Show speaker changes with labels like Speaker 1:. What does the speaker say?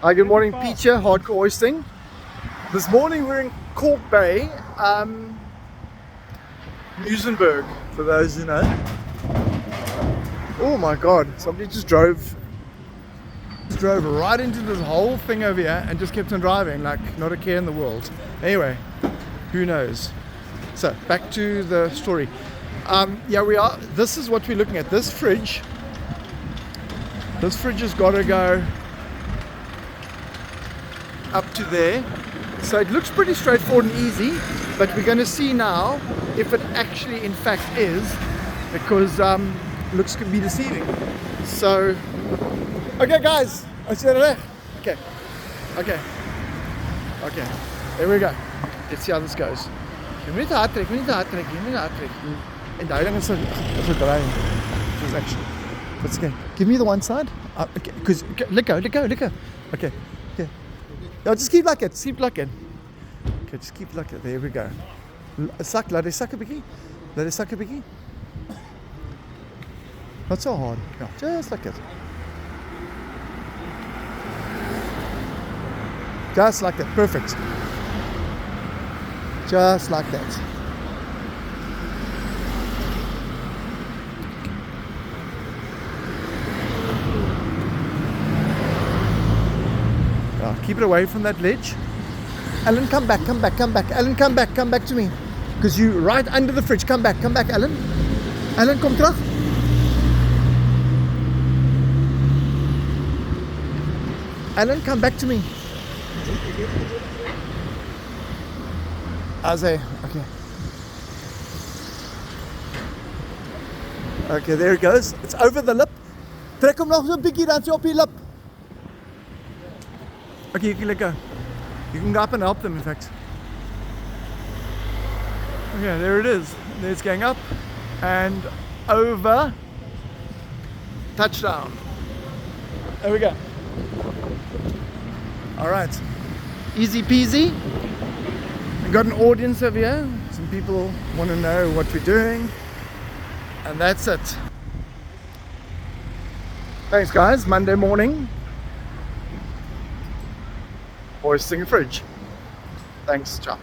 Speaker 1: Hi, good morning, Peter, Hardcore Hoisting. This morning we're in Cork Bay, Muizenberg, for those who know. Oh my God, somebody just drove right into this whole thing over here and just kept on driving like not a care in the world. Anyway, who knows? So back to the story. Yeah, we are. This is what we're looking at. This fridge has got to go up to there. So it looks pretty straightforward and easy, but we're going to see now if it actually in fact is, because looks could be deceiving. So okay guys, okay, there we go. Let's see how this goes. Jy moet hard trek. En daai ding is gedraai. Dis actually. Let's go. Give me the one side. Okay, cuz let go. Okay. Yeah, just keep like it. Okay, just keep like it. There we go. Laat hy sak 'n bietjie. Not so hard. Yeah, just like it. Just like that. Perfect. Just like that. Keep it away from that ledge. Alan, come back. Alan, come back to me. Because you're right under the fridge. Come back, Alan. Alan, kom terug. Alan, come back to me. Okay. Okay, there it goes. It's over the lip. Trek hom nog so 'n bietjie dan so op die lip. Okay, you can let go. You can go up and help them, in fact. Okay, there it is. It's going up and over. Touchdown. There we go. All right. Easy peasy. We've got an audience over here. Some people want to know what we're doing. And that's it. Thanks, guys. Monday morning. Hoisting a fridge. Thanks, ciao.